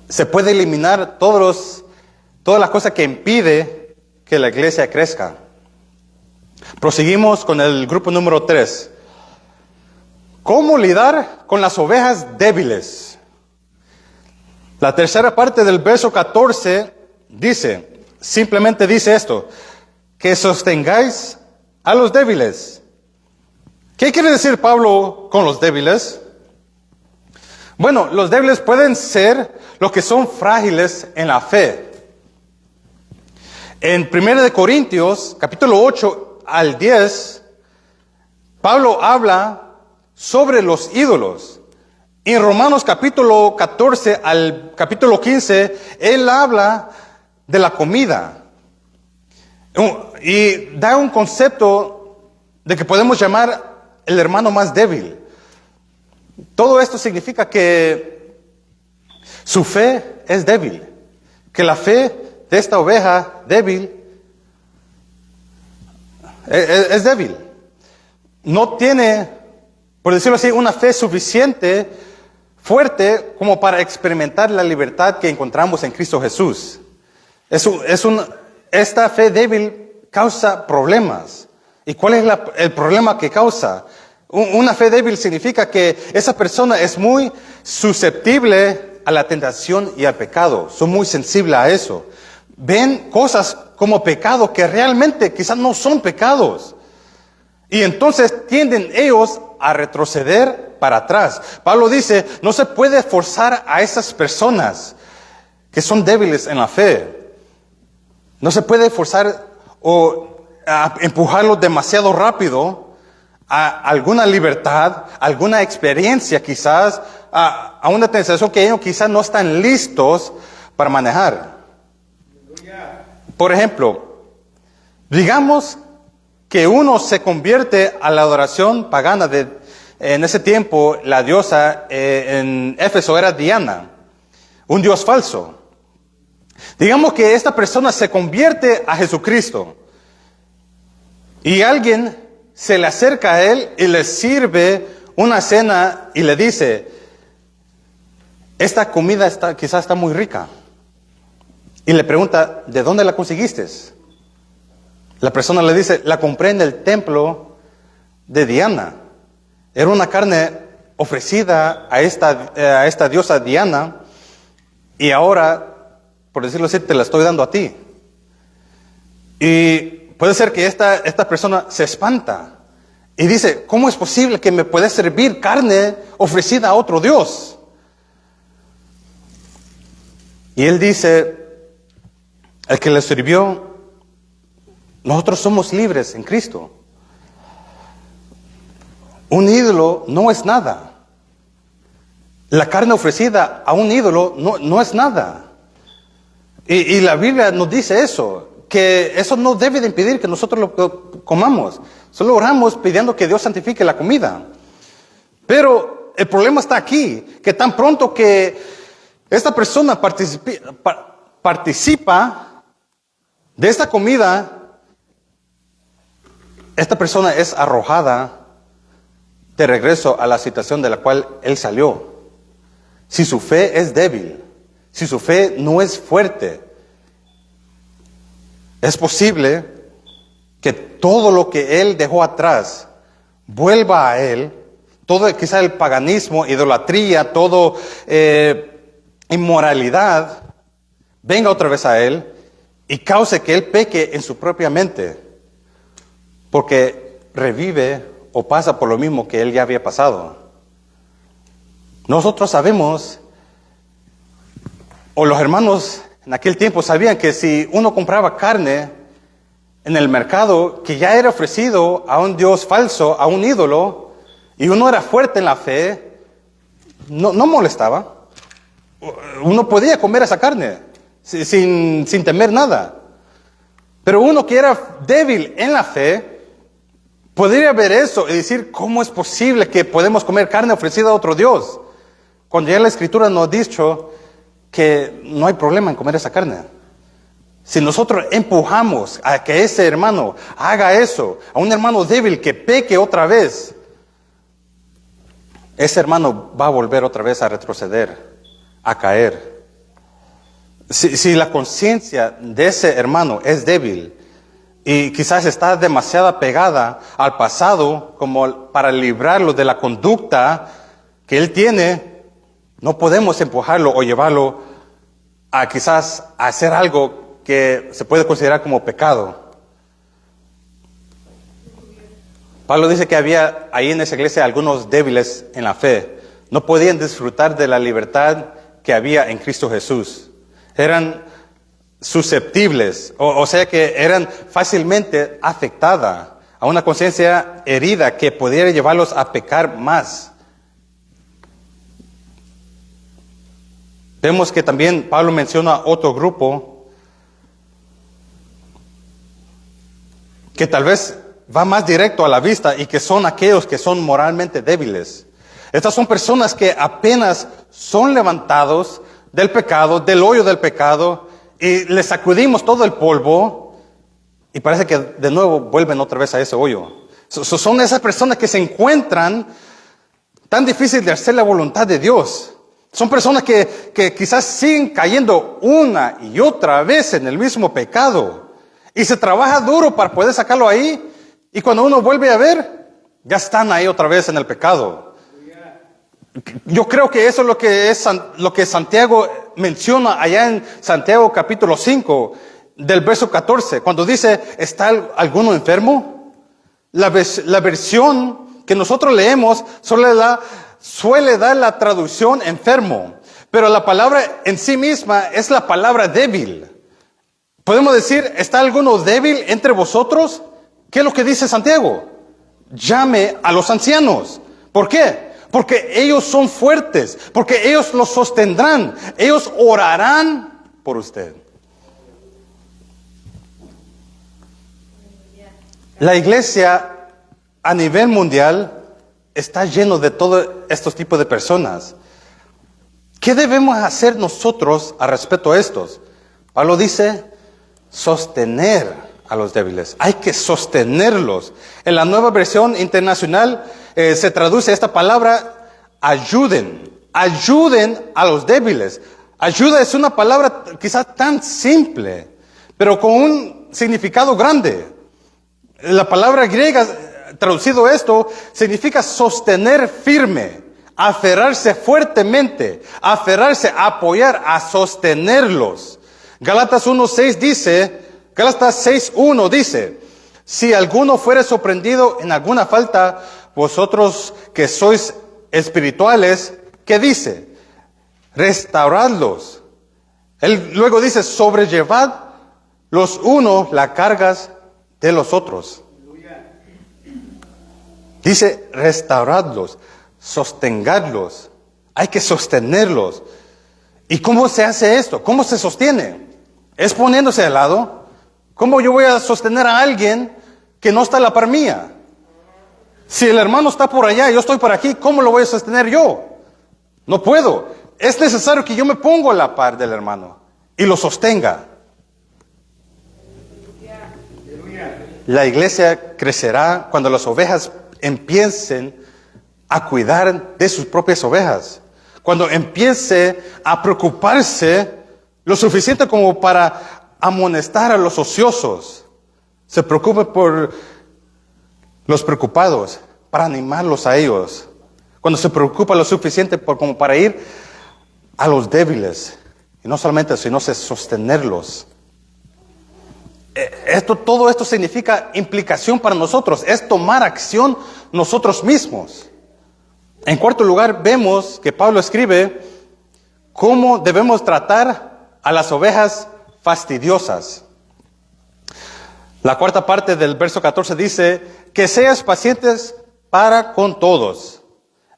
se puede eliminar todas las cosas que impide que la iglesia crezca. Proseguimos con el grupo número 3. ¿Cómo lidiar con las ovejas débiles? La tercera parte del verso 14 simplemente dice esto, que sostengáis a los débiles. ¿Qué quiere decir Pablo con los débiles? Bueno, los débiles pueden ser los que son frágiles en la fe. En 1 de Corintios, capítulo 8 al 10, Pablo habla sobre los ídolos. En Romanos capítulo 14 al capítulo 15, él habla de la comida. Y da un concepto de que podemos llamar el hermano más débil. Todo esto significa que su fe es débil. Que la fe de esta oveja débil es débil. No tiene, por decirlo así, una fe suficiente, fuerte, como para experimentar la libertad que encontramos en Cristo Jesús. Esta fe débil causa problemas. ¿Y cuál es el problema que causa? Una fe débil significa que esa persona es muy susceptible a la tentación y al pecado. Son muy sensibles a eso. Ven cosas como pecado que realmente quizás no son pecados. Y entonces tienden ellos a retroceder para atrás. Pablo dice, no se puede forzar a esas personas que son débiles en la fe. No se puede forzar o empujarlos demasiado rápido a alguna libertad, alguna experiencia quizás, a una tentación que ellos quizás no están listos para manejar. Por ejemplo, digamos que uno se convierte a la adoración pagana en ese tiempo la diosa en Éfeso era Diana, un dios falso. Digamos que esta persona se convierte a Jesucristo y alguien se le acerca a él y le sirve una cena y le dice, esta comida quizás está muy rica. Y le pregunta, ¿de dónde la conseguiste? La persona le dice, la compré en el templo de Diana. Era una carne ofrecida a esta diosa Diana y ahora, por decirlo así, te la estoy dando a ti. Y puede ser que esta persona se espanta y dice, ¿cómo es posible que me pueda servir carne ofrecida a otro Dios? Y él dice, el que le sirvió, nosotros somos libres en Cristo. Un ídolo no es nada. La carne ofrecida a un ídolo no es nada. Y la Biblia nos dice eso, que eso no debe de impedir que nosotros lo comamos. Solo oramos pidiendo que Dios santifique la comida. Pero el problema está aquí, que tan pronto que esta persona participa de esta comida, esta persona es arrojada de regreso a la situación de la cual él salió. Si su fe es débil, si su fe no es fuerte, es posible que todo lo que él dejó atrás vuelva a él, todo quizá el paganismo, idolatría, todo inmoralidad, venga otra vez a él y cause que él peque en su propia mente, porque revive o pasa por lo mismo que él ya había pasado. Nosotros sabemos, o los hermanos en aquel tiempo sabían que si uno compraba carne en el mercado que ya era ofrecido a un dios falso, a un ídolo, y uno era fuerte en la fe, no molestaba. Uno podía comer esa carne sin temer nada. Pero uno que era débil en la fe podría ver eso y decir, ¿cómo es posible que podemos comer carne ofrecida a otro Dios? Cuando ya la Escritura nos ha dicho que no hay problema en comer esa carne. Si nosotros empujamos a que ese hermano haga eso, a un hermano débil que peque otra vez, ese hermano va a volver otra vez a retroceder, a caer. Si la conciencia de ese hermano es débil y quizás está demasiado pegada al pasado como para librarlo de la conducta que él tiene, no podemos empujarlo o llevarlo a quizás a hacer algo que se puede considerar como pecado. Pablo dice que había ahí en esa iglesia algunos débiles en la fe. no podían disfrutar de la libertad que había en Cristo Jesús. Eran susceptibles, o sea que eran fácilmente afectadas a una conciencia herida que pudiera llevarlos a pecar más. Vemos que también Pablo menciona otro grupo que tal vez va más directo a la vista y que son aquellos que son moralmente débiles. Estas son personas que apenas son levantados del pecado, del hoyo del pecado, y les sacudimos todo el polvo y parece que de nuevo vuelven otra vez a ese hoyo. Son esas personas que se encuentran tan difícil de hacer la voluntad de Dios. Son personas que quizás siguen cayendo una y otra vez en el mismo pecado. Y se trabaja duro para poder sacarlo ahí. Y cuando uno vuelve a ver, ya están ahí otra vez en el pecado. Yo creo que eso es lo que Santiago menciona allá en Santiago capítulo 5, del verso 14. Cuando dice, ¿está alguno enfermo? La versión que nosotros leemos suele dar la traducción enfermo, pero la palabra en sí misma es la palabra débil. Podemos decir, ¿está alguno débil entre vosotros? ¿Qué es lo que dice Santiago? Llame a los ancianos. ¿Por qué? Porque ellos son fuertes, porque ellos los sostendrán, ellos orarán por usted. La iglesia a nivel mundial está lleno de todos estos tipos de personas. ¿Qué debemos hacer nosotros al respecto a estos? Pablo dice, sostener a los débiles. Hay que sostenerlos. En la Nueva Versión Internacional se traduce esta palabra, ayuden. Ayuden a los débiles. Ayuda es una palabra quizás tan simple, pero con un significado grande. La palabra griega, traducido esto, significa sostener firme, aferrarse fuertemente, aferrarse, apoyar, a sostenerlos. Gálatas 6:1 dice, si alguno fuere sorprendido en alguna falta, vosotros que sois espirituales, ¿qué dice? Restauradlos. Él luego dice, sobrellevad los unos las cargas de los otros. Dice, restauradlos, sostengadlos. Hay que sostenerlos. ¿Y cómo se hace esto? ¿Cómo se sostiene? Es poniéndose de lado. ¿Cómo yo voy a sostener a alguien que no está a la par mía? Si el hermano está por allá y yo estoy por aquí, ¿cómo lo voy a sostener yo? No puedo. Es necesario que yo me ponga a la par del hermano y lo sostenga. La iglesia crecerá cuando las ovejas empiecen a cuidar de sus propias ovejas. Cuando empiece a preocuparse lo suficiente como para amonestar a los ociosos. Se preocupe por los preocupados, para animarlos a ellos. Cuando se preocupa lo suficiente como para ir a los débiles. Y no solamente, sino sostenerlos. Todo esto significa implicación para nosotros. Es tomar acción nosotros mismos. En cuarto lugar, vemos que Pablo escribe cómo debemos tratar a las ovejas fastidiosas. La cuarta parte del verso 14 dice, que seas pacientes para con todos.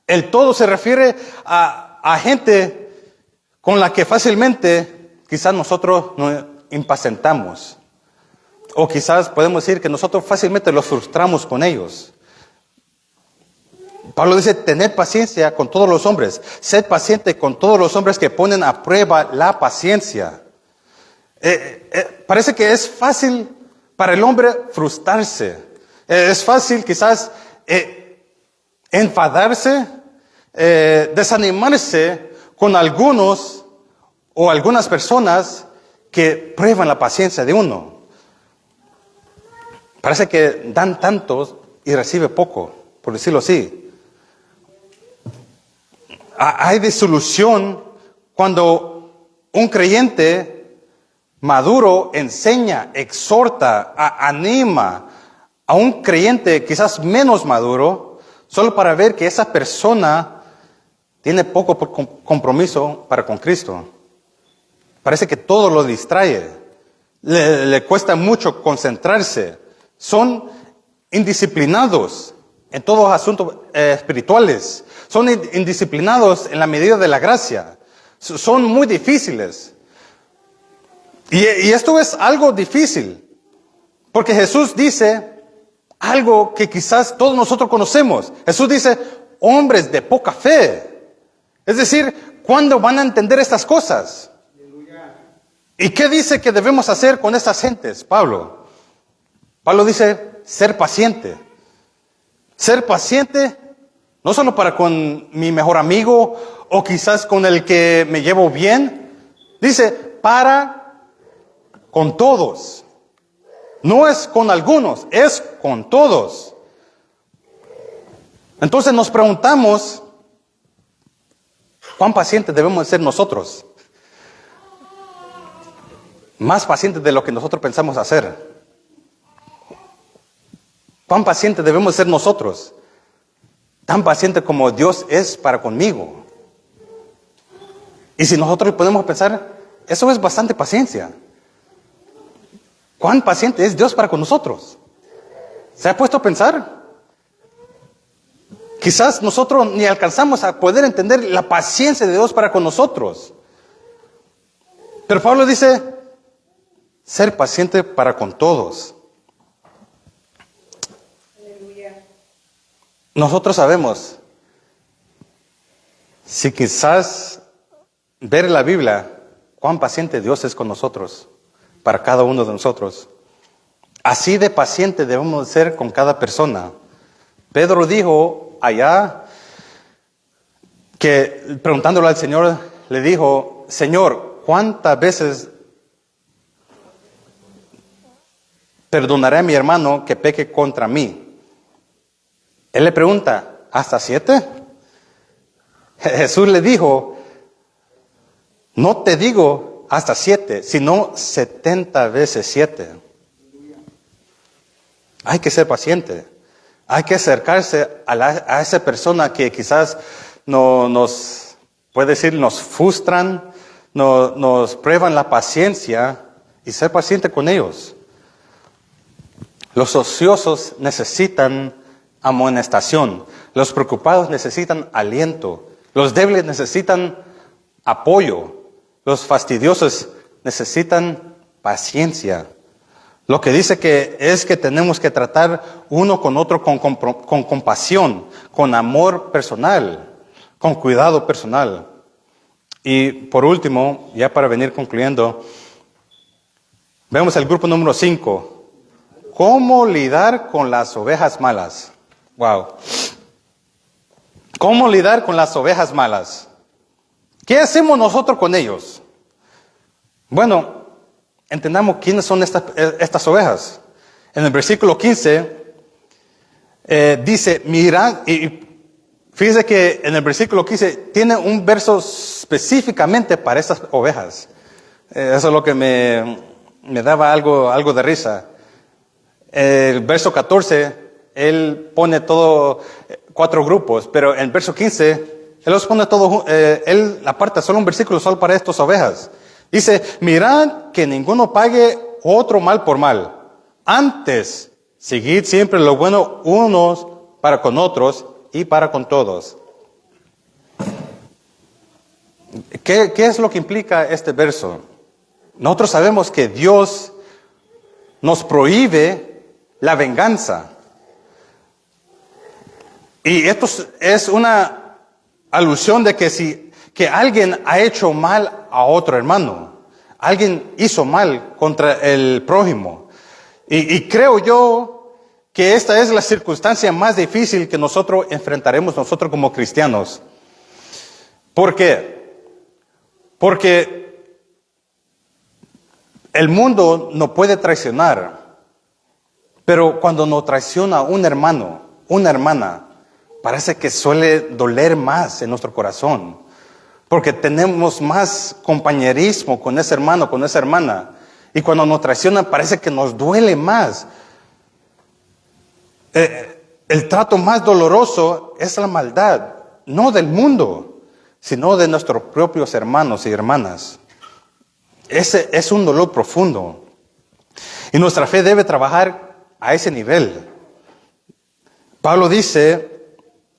El todo se refiere a gente con la que fácilmente quizás nosotros nos impacientamos. O quizás podemos decir que nosotros fácilmente los frustramos con ellos. Pablo dice, tener paciencia con todos los hombres. Sed paciente con todos los hombres que ponen a prueba la paciencia. Parece que es fácil para el hombre frustrarse. Es fácil quizás enfadarse, desanimarse con algunos o algunas personas que prueban la paciencia de uno. Parece que dan tantos y recibe poco, por decirlo así. Hay disolución cuando un creyente maduro enseña, exhorta, anima a un creyente quizás menos maduro, solo para ver que esa persona tiene poco compromiso para con Cristo. Parece que todo lo distrae. Le cuesta mucho concentrarse. Son indisciplinados en todos los asuntos espirituales. Son indisciplinados en la medida de la gracia. Son muy difíciles. Y esto es algo difícil. Porque Jesús dice algo que quizás todos nosotros conocemos. Jesús dice, hombres de poca fe. Es decir, ¿cuándo van a entender estas cosas? ¿Y qué dice que debemos hacer con estas gentes, Pablo? Pablo dice, ser paciente. Ser paciente, no solo para con mi mejor amigo o quizás con el que me llevo bien. Dice, para con todos. No es con algunos, es con todos. Entonces nos preguntamos, ¿cuán pacientes debemos ser nosotros? Más pacientes de lo que nosotros pensamos hacer. ¿Cuán pacientes debemos ser nosotros? Tan pacientes como Dios es para conmigo. Y si nosotros podemos pensar, eso es bastante paciencia. ¿Cuán paciente es Dios para con nosotros? ¿Se ha puesto a pensar? Quizás nosotros ni alcanzamos a poder entender la paciencia de Dios para con nosotros. Pero Pablo dice, ser paciente para con todos. Aleluya. Nosotros sabemos, si quizás ver la Biblia, cuán paciente Dios es con nosotros, para cada uno de nosotros. Así de paciente debemos ser con cada persona. Pedro dijo allá, que preguntándole al Señor, le dijo, Señor, ¿cuántas veces perdonaré a mi hermano que peque contra mí? Él le pregunta, ¿hasta 7? Jesús le dijo, no te digo hasta 7, sino 70 veces 7. Hay que ser paciente. Hay que acercarse a esa persona que quizás nos frustran, nos prueban la paciencia y ser paciente con ellos. Los ociosos necesitan amonestación. Los preocupados necesitan aliento. Los débiles necesitan apoyo. Los fastidiosos necesitan paciencia. Lo que dice que es que tenemos que tratar uno con otro con compasión, con amor personal, con cuidado personal. Y por último, ya para venir concluyendo, vemos el grupo número 5. ¿Cómo lidiar con las ovejas malas? Wow. ¿Cómo lidiar con las ovejas malas? ¿Qué hacemos nosotros con ellos? Bueno, entendamos quiénes son estas ovejas. En el versículo 15 dice, mirad, y fíjese que en el versículo 15 tiene un verso específicamente para estas ovejas. Eso es lo que me daba algo de risa. El verso 14, él pone todo 4 grupos, pero en el verso 15, él los pone todo, él aparta solo un versículo solo para estas ovejas. Dice, mirad que ninguno pague otro mal por mal. Antes, seguid siempre lo bueno unos para con otros y para con todos. ¿Qué es lo que implica este verso? Nosotros sabemos que Dios nos prohíbe la venganza. Y esto es una alusión de que alguien ha hecho mal a otro hermano. Alguien hizo mal contra el prójimo. Y creo yo que esta es la circunstancia más difícil que nosotros enfrentaremos nosotros como cristianos. ¿Por qué? Porque el mundo no puede traicionar. Pero cuando nos traiciona un hermano, una hermana, parece que suele doler más en nuestro corazón. Porque tenemos más compañerismo con ese hermano, con esa hermana. Y cuando nos traicionan parece que nos duele más. El trato más doloroso es la maldad, no del mundo. sino de nuestros propios hermanos y hermanas. Ese es un dolor profundo. Y nuestra fe debe trabajar a ese nivel. Pablo dice,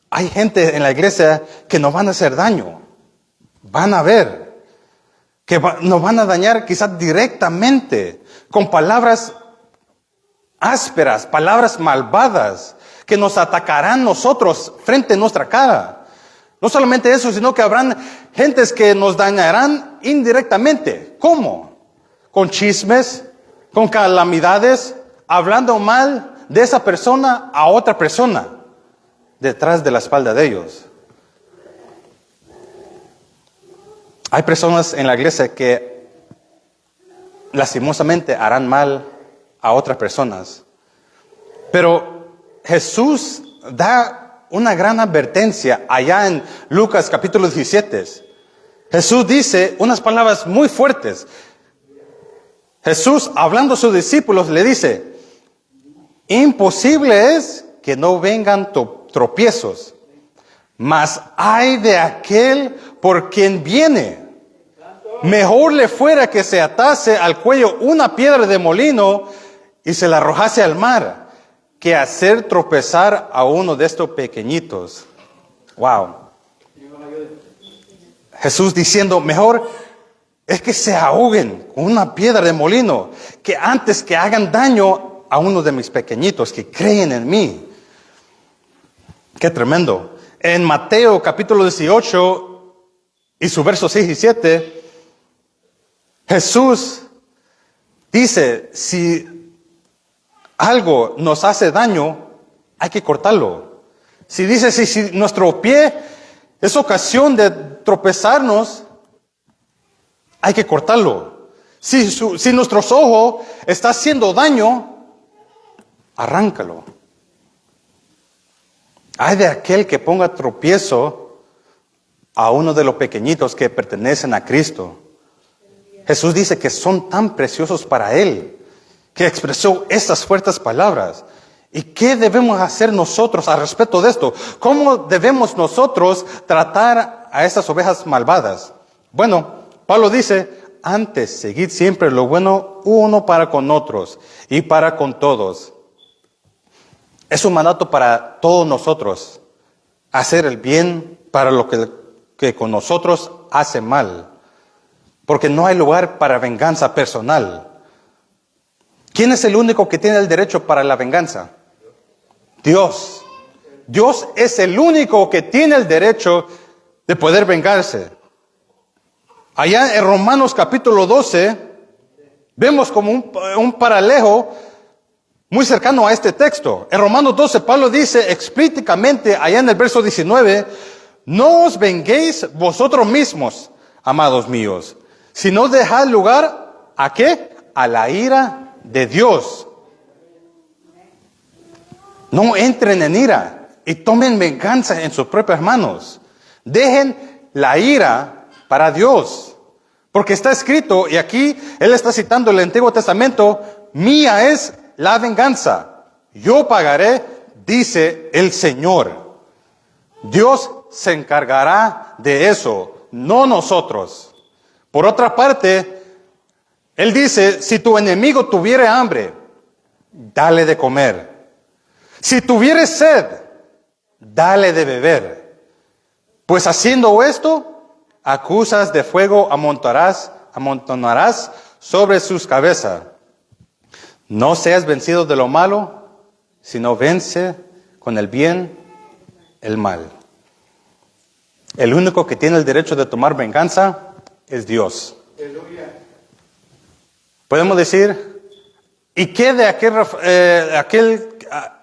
hay gente en la iglesia que nos van a hacer daño. Van a ver que nos van a dañar quizás directamente con palabras ásperas, palabras malvadas, que nos atacarán nosotros frente a nuestra cara. No solamente eso, sino que habrán gentes que nos dañarán indirectamente. ¿Cómo? Con chismes, con calamidades, hablando mal de esa persona a otra persona, detrás de la espalda de ellos. Hay personas en la iglesia que lastimosamente harán mal a otras personas. Pero Jesús da una gran advertencia allá en Lucas capítulo 17. Jesús dice unas palabras muy fuertes. Jesús, hablando a sus discípulos, le dice, imposible es que no vengan tropiezos, mas hay de aquel por quien viene. Mejor le fuera que se atase al cuello una piedra de molino y se la arrojase al mar, que hacer tropezar a uno de estos pequeñitos. Wow. Jesús diciendo, mejor es que se ahoguen con una piedra de molino, que antes que hagan daño a uno de mis pequeñitos que creen en mí. Qué tremendo. En Mateo capítulo 18 y su versos 6 y 7, Jesús dice, si algo nos hace daño, hay que cortarlo. Si dice, si nuestro pie es ocasión de tropezarnos, hay que cortarlo. Si nuestros ojos está haciendo daño, arráncalo. Hay de aquel que ponga tropiezo a uno de los pequeñitos que pertenecen a Cristo. Jesús dice que son tan preciosos para Él, que expresó estas fuertes palabras. ¿Y qué debemos hacer nosotros al respecto de esto? ¿Cómo debemos nosotros tratar a estas ovejas malvadas? Bueno, Pablo dice, antes, seguid siempre lo bueno uno para con otros y para con todos. Es un mandato para todos nosotros, hacer el bien para lo que con nosotros hace mal. Porque no hay lugar para venganza personal. ¿Quién es el único que tiene el derecho para la venganza? Dios. Dios es el único que tiene el derecho de poder vengarse. Allá en Romanos capítulo 12, vemos como un paralelo muy cercano a este texto. En Romanos 12, Pablo dice explícitamente, allá en el verso 19, no os venguéis vosotros mismos, amados míos, sino dejad lugar, ¿a qué? A la ira de Dios. No entren en ira y tomen venganza en sus propias manos. Dejen la ira para Dios. Porque está escrito, y aquí él está citando el Antiguo Testamento, mía es la venganza. Yo pagaré, dice el Señor. Dios se encargará de eso, no nosotros. Por otra parte, él dice, si tu enemigo tuviere hambre, dale de comer. Si tuviere sed, dale de beber. Pues haciendo esto, acusas de fuego amontonarás sobre sus cabezas. No seas vencido de lo malo, sino vence con el bien el mal. El único que tiene el derecho de tomar venganza es Dios. Podemos decir, ¿y qué de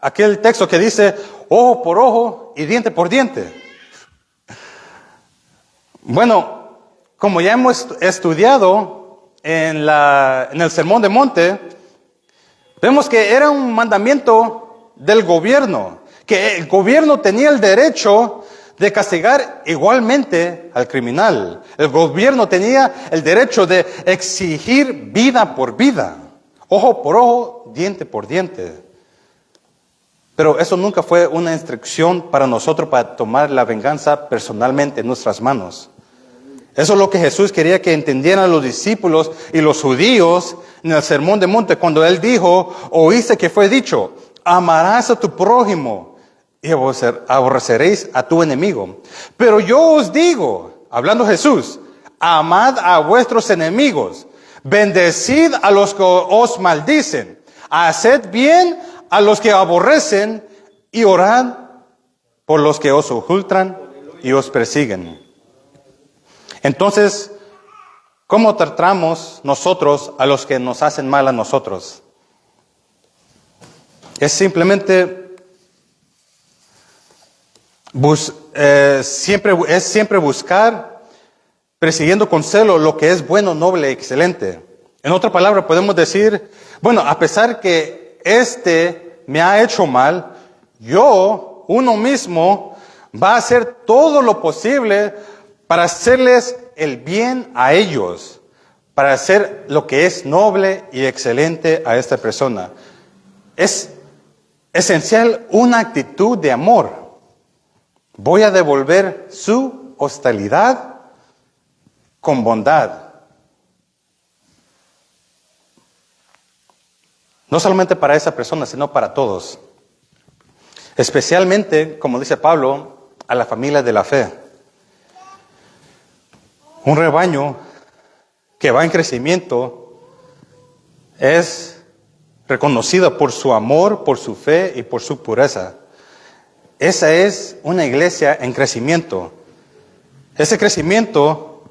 aquel texto que dice ojo por ojo y diente por diente? Bueno, como ya hemos estudiado en el Sermón del Monte, vemos que era un mandamiento del gobierno, que el gobierno tenía el derecho de castigar igualmente al criminal. El gobierno tenía el derecho de exigir vida por vida, ojo por ojo, diente por diente. Pero eso nunca fue una instrucción para nosotros para tomar la venganza personalmente en nuestras manos. Eso es lo que Jesús quería que entendieran los discípulos y los judíos en el Sermón del Monte, cuando Él dijo, oíste que fue dicho, amarás a tu prójimo y aborreceréis a tu enemigo. Pero yo os digo, hablando Jesús, amad a vuestros enemigos, bendecid a los que os maldicen, haced bien a los que aborrecen y orad por los que os ultran y os persiguen. Entonces, ¿cómo tratamos nosotros a los que nos hacen mal a nosotros? Es simplemente siempre buscar, persiguiendo con celo lo que es bueno, noble y excelente. En otra palabra, podemos decir, bueno, a pesar que me ha hecho mal, uno mismo, va a hacer todo lo posible para hacerles el bien a ellos, para hacer lo que es noble y excelente a esta persona. Es esencial una actitud de amor. Voy a devolver su hostilidad con bondad. No solamente para esa persona, sino para todos. Especialmente, como dice Pablo, a la familia de la fe. Un rebaño que va en crecimiento es reconocido por su amor, por su fe y por su pureza. Esa es una iglesia en crecimiento. Ese crecimiento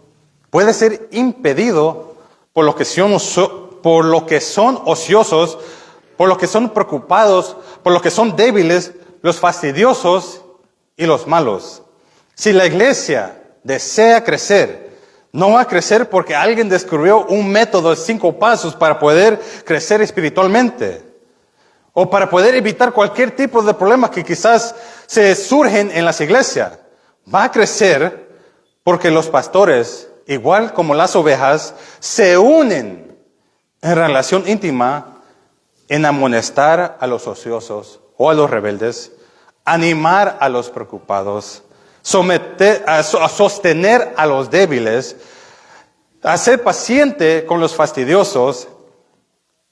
puede ser impedido por los que son ociosos, por los que son preocupados, por los que son débiles, los fastidiosos y los malos. Si la iglesia desea crecer, no va a crecer porque alguien descubrió un método de 5 pasos para poder crecer espiritualmente. O para poder evitar cualquier tipo de problemas que quizás se surgen en las iglesias. Va a crecer porque los pastores, igual como las ovejas, se unen en relación íntima en amonestar a los ociosos o a los rebeldes, animar a los preocupados, a sostener a los débiles, a ser paciente con los fastidiosos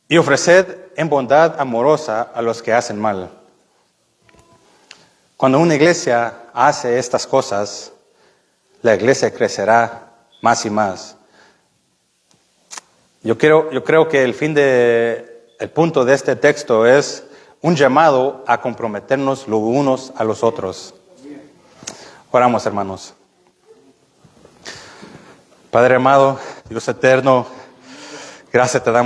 y ofrecer en bondad amorosa a los que hacen mal. Cuando una iglesia hace estas cosas, la iglesia crecerá más y más. Yo creo que el punto de este texto es un llamado a comprometernos los unos a los otros. Oramos, hermanos. Padre amado, Dios eterno, gracias te damos.